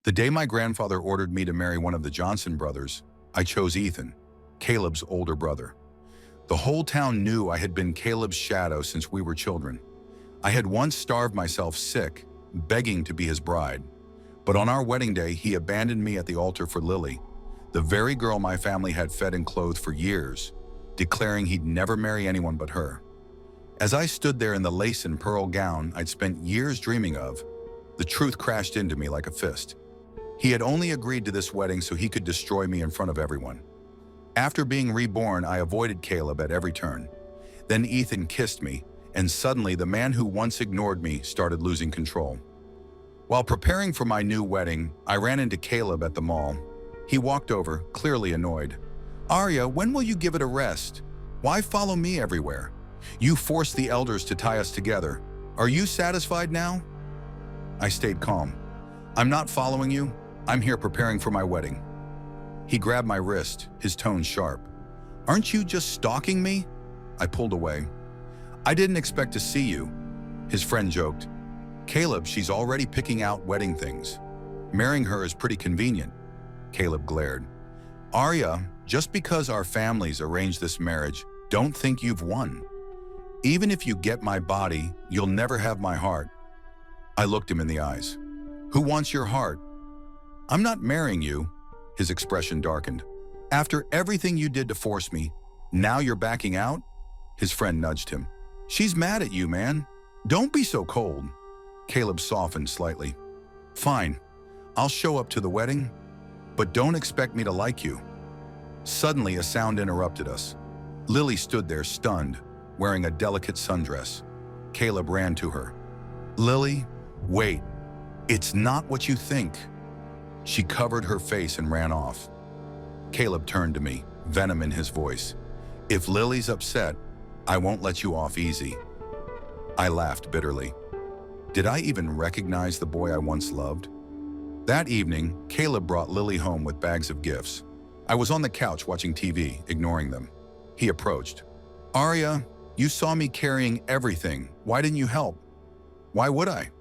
The day my grandfather ordered me to marry one of the Johnson brothers, I chose Ethan, Caleb's older brother. The whole town knew I had been Caleb's shadow since we were children. I had once starved myself sick, begging to be his bride. But on our wedding day, he abandoned me at the altar for Lily, the very girl my family had fed and clothed for years, declaring he'd never marry anyone but her. As I stood there in the lace and pearl gown I'd spent years dreaming of, the truth crashed into me like a fist. He had only agreed to this wedding so he could destroy me in front of everyone. After being reborn, I avoided Caleb at every turn. Then Ethan kissed me, and suddenly the man who once ignored me started losing control. While preparing for my new wedding, I ran into Caleb at the mall. He walked over, clearly annoyed. "Arya, when will you give it a rest? Why follow me everywhere? You forced the elders to tie us together. Are you satisfied now?" I stayed calm. "I'm not following you. I'm here preparing for my wedding." He grabbed my wrist, his tone sharp. "Aren't you just stalking me?" I pulled away. "I didn't expect to see you," his friend joked. "Caleb, she's already picking out wedding things. Marrying her is pretty convenient." Caleb glared. "Arya, just because our families arranged this marriage, don't think you've won. Even if you get my body, you'll never have my heart." I looked him in the eyes. "Who wants your heart?" "I'm not marrying you." His expression darkened. "After everything you did to force me, now you're backing out?" His friend nudged him. "She's mad at you, man. Don't be so cold." Caleb softened slightly. "Fine, I'll show up to the wedding, but don't expect me to like you." Suddenly, a sound interrupted us. Lily stood there stunned, wearing a delicate sundress. Caleb ran to her. "Lily, wait. It's not what you think." She covered her face and ran off. Caleb turned to me, venom in his voice. "If Lily's upset, I won't let you off easy." I laughed bitterly. Did I even recognize the boy I once loved? That evening, Caleb brought Lily home with bags of gifts. I was on the couch watching TV, ignoring them. He approached. "Arya, you saw me carrying everything. Why didn't you help?" "Why would I?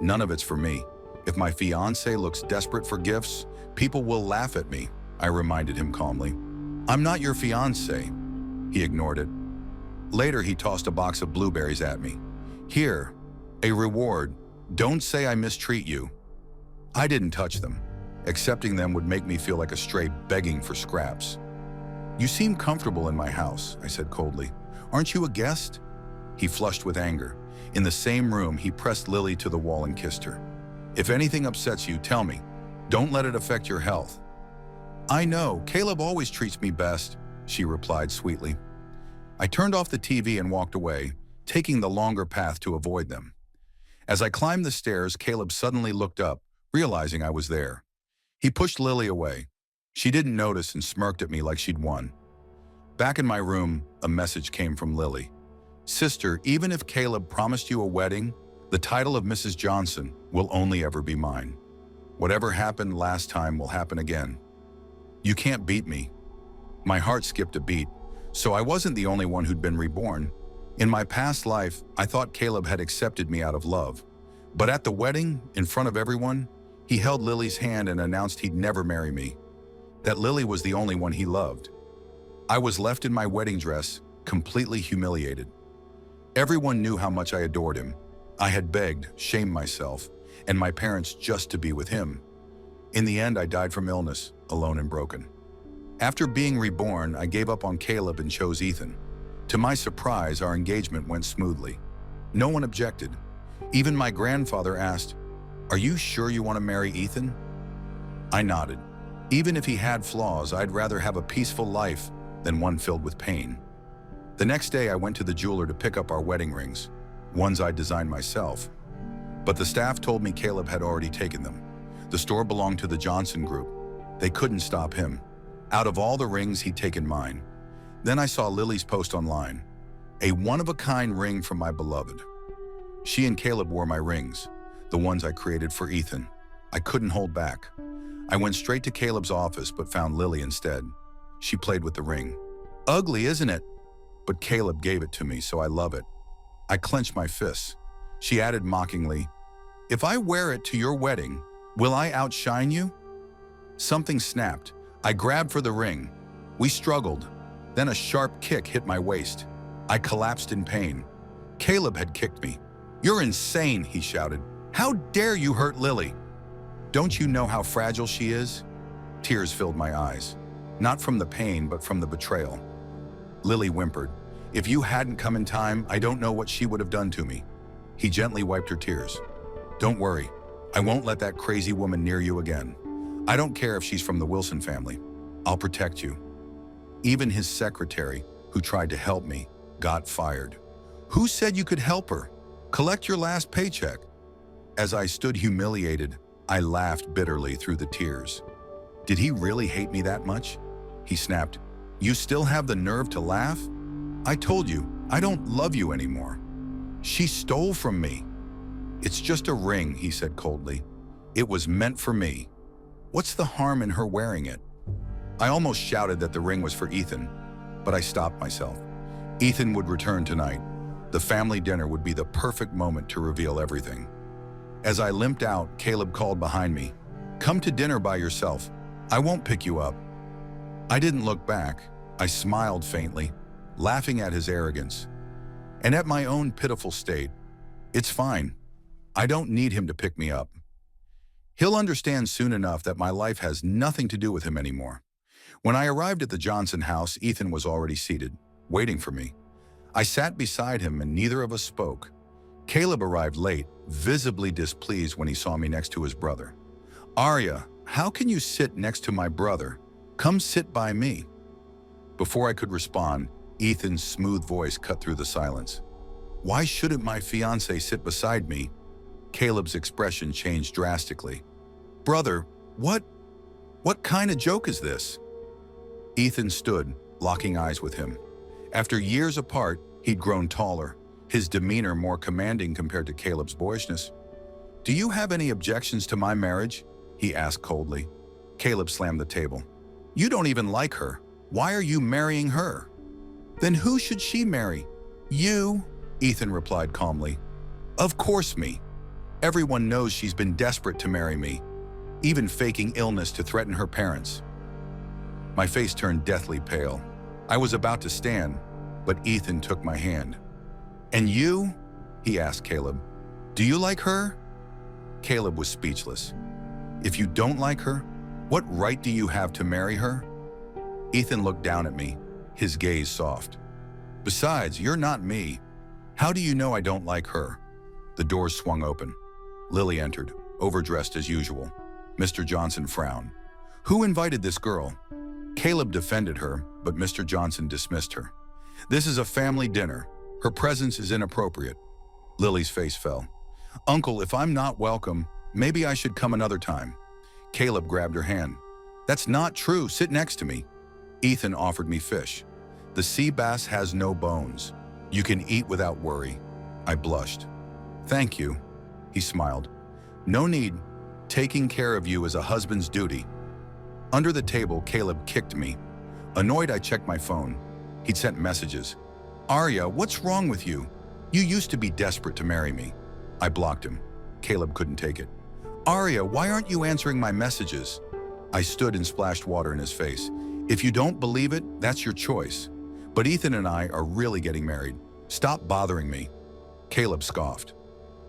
None of it's for me. If my fiancé looks desperate for gifts, people will laugh at me," I reminded him calmly. "I'm not your fiancé." He ignored it. Later, he tossed a box of blueberries at me. "Here, a reward. Don't say I mistreat you." I didn't touch them. Accepting them would make me feel like a stray begging for scraps. "You seem comfortable in my house," I said coldly. "Aren't you a guest?" He flushed with anger. In the same room, he pressed Lily to the wall and kissed her. "If anything upsets you, tell me. Don't let it affect your health." "I know, Caleb always treats me best," she replied sweetly. I turned off the TV and walked away, taking the longer path to avoid them. As I climbed the stairs, Caleb suddenly looked up, realizing I was there. He pushed Lily away. She didn't notice and smirked at me like she'd won. Back in my room, a message came from Lily. "Sister, even if Caleb promised you a wedding, the title of Mrs. Johnson will only ever be mine. Whatever happened last time will happen again. You can't beat me." My heart skipped a beat, so I wasn't the only one who'd been reborn. In my past life, I thought Caleb had accepted me out of love. But at the wedding, in front of everyone, he held Lily's hand and announced he'd never marry me. That Lily was the only one he loved. I was left in my wedding dress, completely humiliated. Everyone knew how much I adored him. I had begged, shamed myself, and my parents just to be with him. In the end, I died from illness, alone and broken. After being reborn, I gave up on Caleb and chose Ethan. To my surprise, our engagement went smoothly. No one objected. Even my grandfather asked, "Are you sure you want to marry Ethan?" I nodded. Even if he had flaws, I'd rather have a peaceful life than one filled with pain. The next day, I went to the jeweler to pick up our wedding rings, ones I designed myself. But the staff told me Caleb had already taken them. The store belonged to the Johnson Group. They couldn't stop him. Out of all the rings, he'd taken mine. Then I saw Lily's post online. A one-of-a-kind ring from my beloved. She and Caleb wore my rings, the ones I created for Ethan. I couldn't hold back. I went straight to Caleb's office but found Lily instead. She played with the ring. "Ugly, isn't it?" But Caleb gave it to me, so I love it. I clenched my fists. She added mockingly, "If I wear it to your wedding, Will I outshine you? Something snapped. I grabbed for the ring. We struggled. Then a sharp kick hit my waist. I collapsed in pain. Caleb had kicked me. "You're insane," he shouted. "How dare you hurt Lily? Don't you know how fragile she is?" Tears filled my eyes. Not from the pain, but from the betrayal. Lily whimpered. "If you hadn't come in time, I don't know what she would have done to me." He gently wiped her tears. "Don't worry. I won't let that crazy woman near you again. I don't care if she's from the Wilson family. I'll protect you." Even his secretary, who tried to help me, got fired. "Who said you could help her? Collect your last paycheck." As I stood humiliated, I laughed bitterly through the tears. Did he really hate me that much? He snapped. "You still have the nerve to laugh? I told you, I don't love you anymore. She stole from me." "It's just a ring," he said coldly. "It was meant for me. What's the harm in her wearing it?" I almost shouted that the ring was for Ethan, but I stopped myself. Ethan would return tonight. The family dinner would be the perfect moment to reveal everything. As I limped out, Caleb called behind me. "Come to dinner by yourself. I won't pick you up." I didn't look back. I smiled faintly, laughing at his arrogance and at my own pitiful state. It's fine. I don't need him to pick me up. He'll understand soon enough that my life has nothing to do with him anymore. When I arrived at the Johnson house, Ethan was already seated, waiting for me. I sat beside him and neither of us spoke. Caleb arrived late, visibly displeased when he saw me next to his brother. "Arya, how can you sit next to my brother? Come sit by me." Before I could respond, Ethan's smooth voice cut through the silence. "Why shouldn't my fiancé sit beside me?" Caleb's expression changed drastically. "Brother, what kind of joke is this?" Ethan stood, locking eyes with him. After years apart, he'd grown taller, his demeanor more commanding compared to Caleb's boyishness. "Do you have any objections to my marriage?" he asked coldly. Caleb slammed the table. "You don't even like her. Why are you marrying her?" "Then who should she marry?" "You," Ethan replied calmly. "Of course me. Everyone knows she's been desperate to marry me, even faking illness to threaten her parents." My face turned deathly pale. I was about to stand, but Ethan took my hand. "And you?" he asked Caleb. "Do you like her?" Caleb was speechless. "If you don't like her, what right do you have to marry her?" Ethan looked down at me, his gaze soft. "Besides, you're not me. How do you know I don't like her?" The doors swung open. Lily entered, overdressed as usual. Mr. Johnson frowned. "Who invited this girl?" Caleb defended her, but Mr. Johnson dismissed her. "This is a family dinner. Her presence is inappropriate." Lily's face fell. "Uncle, if I'm not welcome, maybe I should come another time." Caleb grabbed her hand. "That's not true. Sit next to me." Ethan offered me fish. "The sea bass has no bones. You can eat without worry." I blushed. "Thank you." He smiled. "No need. Taking care of you is a husband's duty." Under the table, Caleb kicked me. Annoyed, I checked my phone. He'd sent messages. "Arya, what's wrong with you? You used to be desperate to marry me." I blocked him. Caleb couldn't take it. "Arya, why aren't you answering my messages?" I stood and splashed water in his face. "If you don't believe it, that's your choice. But Ethan and I are really getting married. Stop bothering me." Caleb scoffed.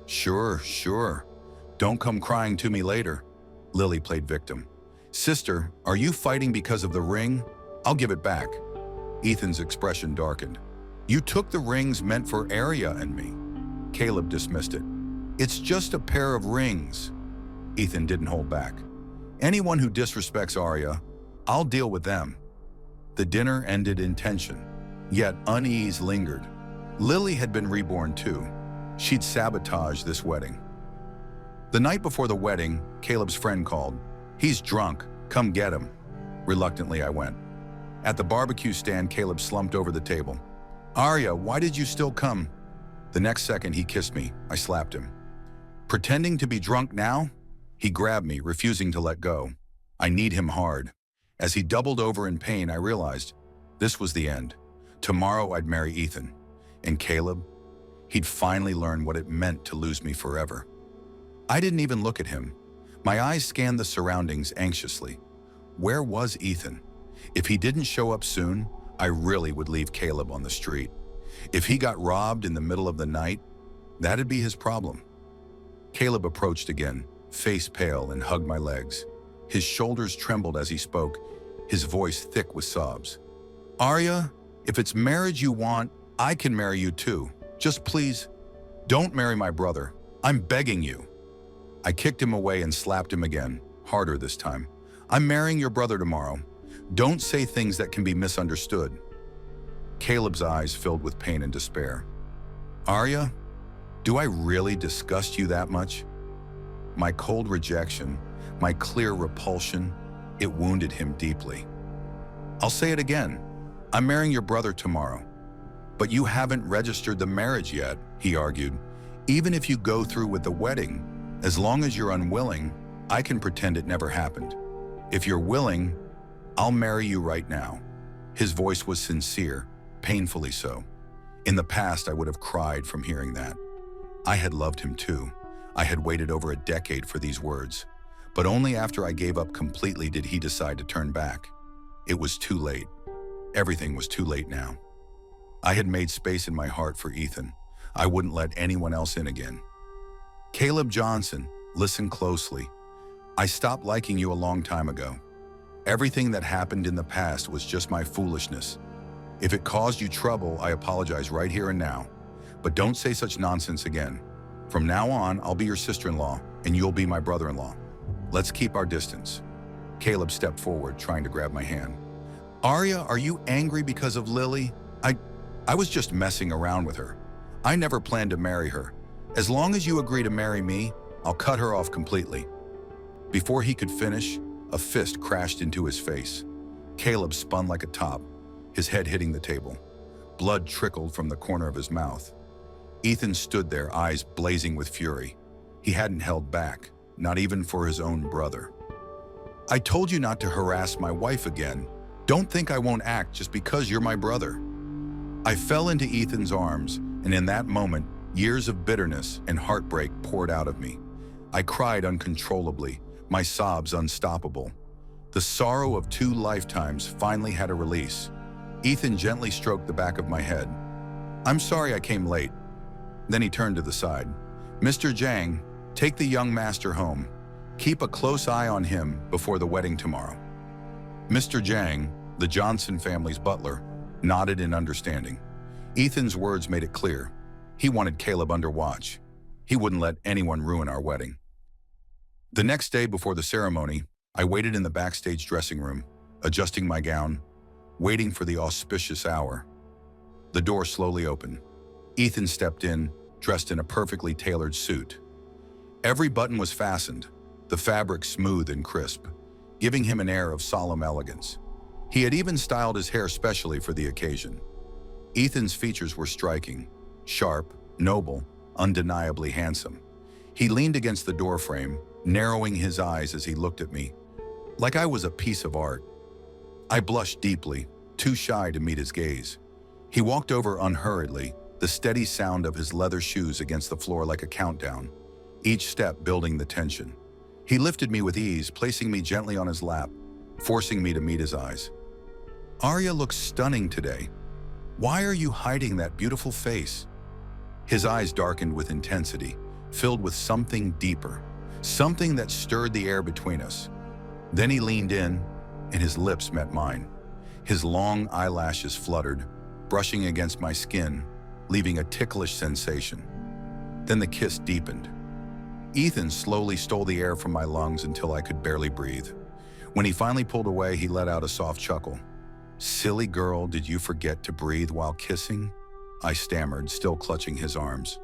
Sure. Don't come crying to me later." Lily played victim. "Sister, are you fighting because of the ring? I'll give it back." Ethan's expression darkened. "You took the rings meant for Arya and me." Caleb dismissed it. "It's just a pair of rings." Ethan didn't hold back. "Anyone who disrespects Arya, I'll deal with them." The dinner ended in tension, yet unease lingered. Lily had been reborn too. She'd sabotaged this wedding. The night before the wedding, Caleb's friend called. "He's drunk. Come get him." Reluctantly, I went. At the barbecue stand, Caleb slumped over the table. "Arya, why did you still come?" The next second, he kissed me. I slapped him. "Pretending to be drunk now?" He grabbed me, refusing to let go. I kneed him hard. As he doubled over in pain, I realized this was the end. Tomorrow, I'd marry Ethan. And Caleb? He'd finally learn what it meant to lose me forever. I didn't even look at him. My eyes scanned the surroundings anxiously. Where was Ethan? If he didn't show up soon, I really would leave Caleb on the street. If he got robbed in the middle of the night, that'd be his problem. Caleb approached again, face pale, and hugged my legs. His shoulders trembled as he spoke, his voice thick with sobs. Arya, if it's marriage you want, I can marry you too. Just please, don't marry my brother. I'm begging you. I kicked him away and slapped him again, harder this time. I'm marrying your brother tomorrow. Don't say things that can be misunderstood. Caleb's eyes filled with pain and despair. Arya, do I really disgust you that much? My cold rejection, my clear repulsion, it wounded him deeply. I'll say it again. I'm marrying your brother tomorrow. But you haven't registered the marriage yet, he argued. Even if you go through with the wedding, as long as you're unwilling, I can pretend it never happened. If you're willing, I'll marry you right now. His voice was sincere, painfully so. In the past, I would have cried from hearing that. I had loved him too. I had waited over a decade for these words. But only after I gave up completely did he decide to turn back. It was too late. Everything was too late now. I had made space in my heart for Ethan. I wouldn't let anyone else in again. Caleb Johnson, listen closely. I stopped liking you a long time ago. Everything that happened in the past was just my foolishness. If it caused you trouble, I apologize right here and now. But don't say such nonsense again. From now on, I'll be your sister-in-law, and you'll be my brother-in-law. Let's keep our distance. Caleb stepped forward, trying to grab my hand. Arya, are you angry because of Lily? I was just messing around with her. I never planned to marry her. As long as you agree to marry me, I'll cut her off completely. Before he could finish, a fist crashed into his face. Caleb spun like a top, his head hitting the table. Blood trickled from the corner of his mouth. Ethan stood there, eyes blazing with fury. He hadn't held back, not even for his own brother. I told you not to harass my wife again. Don't think I won't act just because you're my brother. I fell into Ethan's arms, and in that moment, years of bitterness and heartbreak poured out of me. I cried uncontrollably, my sobs unstoppable. The sorrow of 2 lifetimes finally had a release. Ethan gently stroked the back of my head. I'm sorry I came late. Then he turned to the side. Mr. Jang, take the young master home. Keep a close eye on him before the wedding tomorrow. Mr. Jang, the Johnson family's butler, nodded in understanding. Ethan's words made it clear. He wanted Caleb under watch. He wouldn't let anyone ruin our wedding. The next day before the ceremony, I waited in the backstage dressing room, adjusting my gown, waiting for the auspicious hour. The door slowly opened. Ethan stepped in, dressed in a perfectly tailored suit. Every button was fastened, the fabric smooth and crisp, giving him an air of solemn elegance. He had even styled his hair specially for the occasion. Ethan's features were striking, sharp, noble, undeniably handsome. He leaned against the doorframe, narrowing his eyes as he looked at me, like I was a piece of art. I blushed deeply, too shy to meet his gaze. He walked over unhurriedly, the steady sound of his leather shoes against the floor like a countdown, each step building the tension. He lifted me with ease, placing me gently on his lap, forcing me to meet his eyes. Arya looks stunning today. Why are you hiding that beautiful face? His eyes darkened with intensity, filled with something deeper, something that stirred the air between us. Then he leaned in, and his lips met mine. His long eyelashes fluttered, brushing against my skin, leaving a ticklish sensation. Then the kiss deepened. Ethan slowly stole the air from my lungs until I could barely breathe. When he finally pulled away, he let out a soft chuckle. Silly girl, did you forget to breathe while kissing? I stammered, still clutching his arms.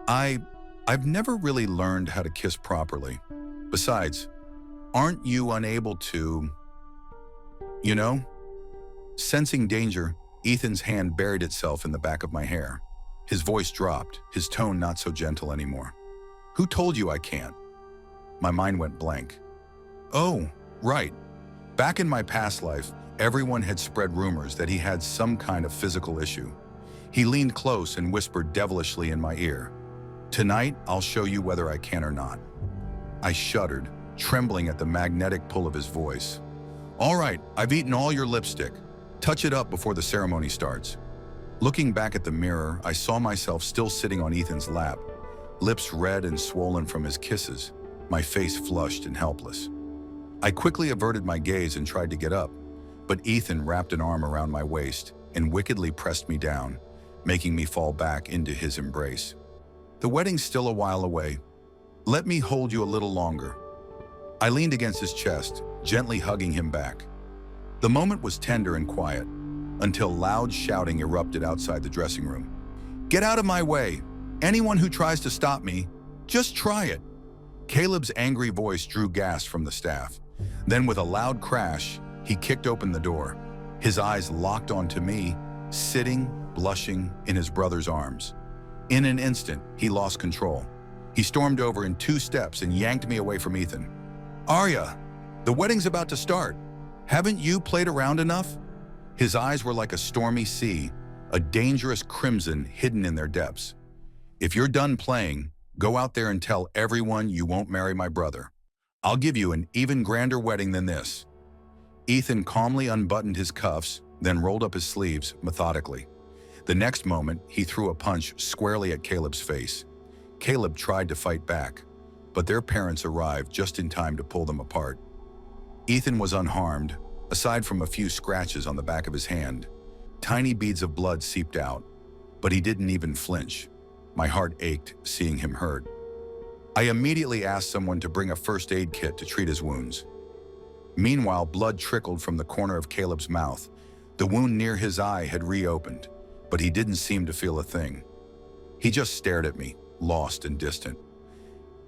I've never really learned how to kiss properly. Besides, aren't you unable to, you know? Sensing danger, Ethan's hand buried itself in the back of my hair. His voice dropped, his tone not so gentle anymore. Who told you I can't? My mind went blank. Oh, right. Back in my past life, everyone had spread rumors that he had some kind of physical issue. He leaned close and whispered devilishly in my ear, "Tonight, I'll show you whether I can or not." I shuddered, trembling at the magnetic pull of his voice. "All right, I've eaten all your lipstick. Touch it up before the ceremony starts." Looking back at the mirror, I saw myself still sitting on Ethan's lap, lips red and swollen from his kisses, my face flushed and helpless. I quickly averted my gaze and tried to get up, but Ethan wrapped an arm around my waist and wickedly pressed me down, making me fall back into his embrace. "The wedding's still a while away. Let me hold you a little longer." I leaned against his chest, gently hugging him back. The moment was tender and quiet, until loud shouting erupted outside the dressing room. "Get out of my way! Anyone who tries to stop me, just try it!" Caleb's angry voice drew gasps from the staff. Then with a loud crash, he kicked open the door. His eyes locked onto me, sitting, blushing, in his brother's arms. In an instant, he lost control. He stormed over in 2 steps and yanked me away from Ethan. "Arya, the wedding's about to start. Haven't you played around enough?" His eyes were like a stormy sea, a dangerous crimson hidden in their depths. "If you're done playing, go out there and tell everyone you won't marry my brother. I'll give you an even grander wedding than this." Ethan calmly unbuttoned his cuffs, then rolled up his sleeves methodically. The next moment, he threw a punch squarely at Caleb's face. Caleb tried to fight back, but their parents arrived just in time to pull them apart. Ethan was unharmed, aside from a few scratches on the back of his hand. Tiny beads of blood seeped out, but he didn't even flinch. My heart ached seeing him hurt. I immediately asked someone to bring a first aid kit to treat his wounds. Meanwhile, blood trickled from the corner of Caleb's mouth. The wound near his eye had reopened, but he didn't seem to feel a thing. He just stared at me, lost and distant.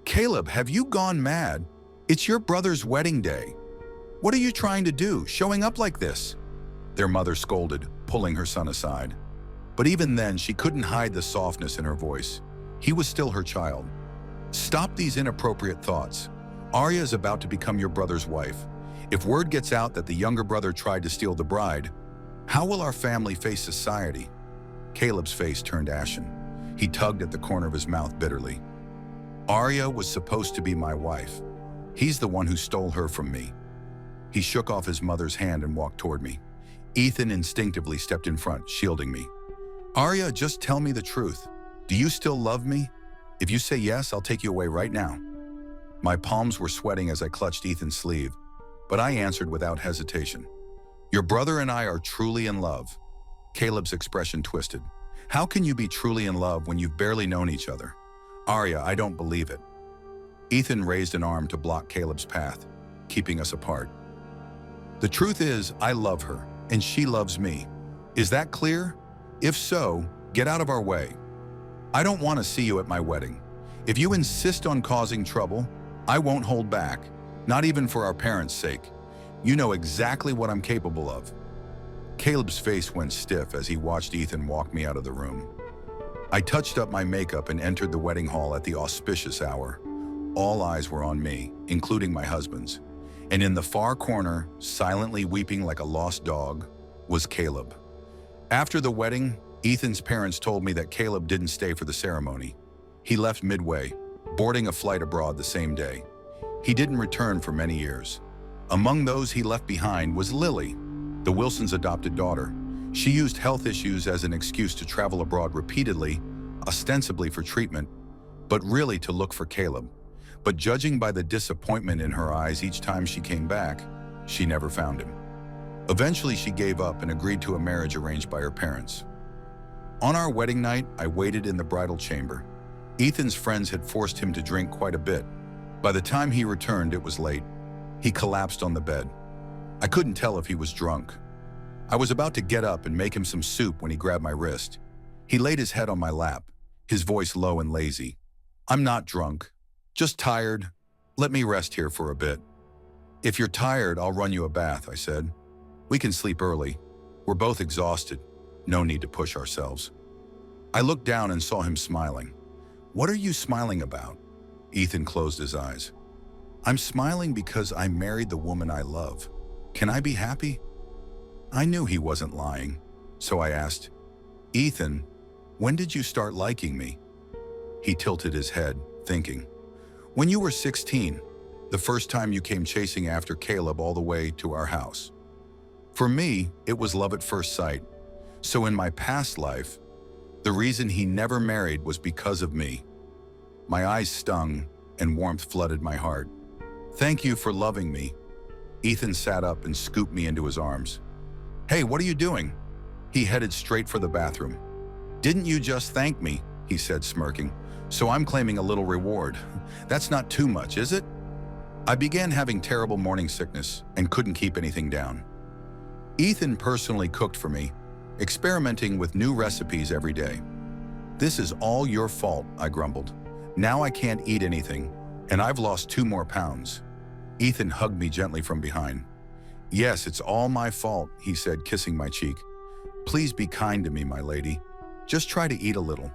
"Caleb, have you gone mad? It's your brother's wedding day. What are you trying to do, showing up like this?" Their mother scolded, pulling her son aside. But even then, she couldn't hide the softness in her voice. He was still her child. "Stop these inappropriate thoughts. Arya is about to become your brother's wife. If word gets out that the younger brother tried to steal the bride, how will our family face society?" Caleb's face turned ashen. He tugged at the corner of his mouth bitterly. "Arya was supposed to be my wife. He's the one who stole her from me." He shook off his mother's hand and walked toward me. Ethan instinctively stepped in front, shielding me. "Arya, just tell me the truth. Do you still love me? If you say yes, I'll take you away right now." My palms were sweating as I clutched Ethan's sleeve, but I answered without hesitation. "Your brother and I are truly in love." Caleb's expression twisted. "How can you be truly in love when you've barely known each other?" "Arya, I don't believe it." Ethan raised an arm to block Caleb's path, keeping us apart. "The truth is, I love her, and she loves me. Is that clear? If so, get out of our way. I don't want to see you at my wedding. If you insist on causing trouble, I won't hold back, not even for our parents' sake. You know exactly what I'm capable of." Caleb's face went stiff as he watched Ethan walk me out of the room. I touched up my makeup and entered the wedding hall at the auspicious hour. All eyes were on me, including my husband's. And in the far corner, silently weeping like a lost dog, was Caleb. After the wedding, Ethan's parents told me that Caleb didn't stay for the ceremony. He left midway, boarding a flight abroad the same day. He didn't return for many years. Among those he left behind was Lily, the Wilsons' adopted daughter. She used health issues as an excuse to travel abroad repeatedly, ostensibly for treatment, but really to look for Caleb. But judging by the disappointment in her eyes each time she came back, she never found him. Eventually, she gave up and agreed to a marriage arranged by her parents. On our wedding night, I waited in the bridal chamber. Ethan's friends had forced him to drink quite a bit. By the time he returned, it was late. He collapsed on the bed. I couldn't tell if he was drunk. I was about to get up and make him some soup when he grabbed my wrist. He laid his head on my lap, his voice low and lazy. "I'm not drunk, just tired. Let me rest here for a bit." "If you're tired, I'll run you a bath," I said. "We can sleep early. We're both exhausted. No need to push ourselves." I looked down and saw him smiling. "What are you smiling about?" Ethan closed his eyes. "I'm smiling because I married the woman I love. Can I be happy?" I knew he wasn't lying, so I asked, "Ethan, when did you start liking me?" He tilted his head, thinking. "When you were 16. The first time you came chasing after Caleb all the way to our house. For me, it was love at first sight. So in my past life, the reason he never married was because of me. My eyes stung and warmth flooded my heart. Thank you for loving me. Ethan sat up and scooped me into his arms. Hey, what are you doing? He headed straight for the bathroom. Didn't you just thank me? He said, smirking. So I'm claiming a little reward. That's not too much, is it? I began having terrible morning sickness and couldn't keep anything down. Ethan personally cooked for me, experimenting with new recipes every day. This is all your fault, I grumbled. Now I can't eat anything, and I've lost 2 more pounds. Ethan hugged me gently from behind. Yes, it's all my fault, he said, kissing my cheek. Please be kind to me, my lady. Just try to eat a little.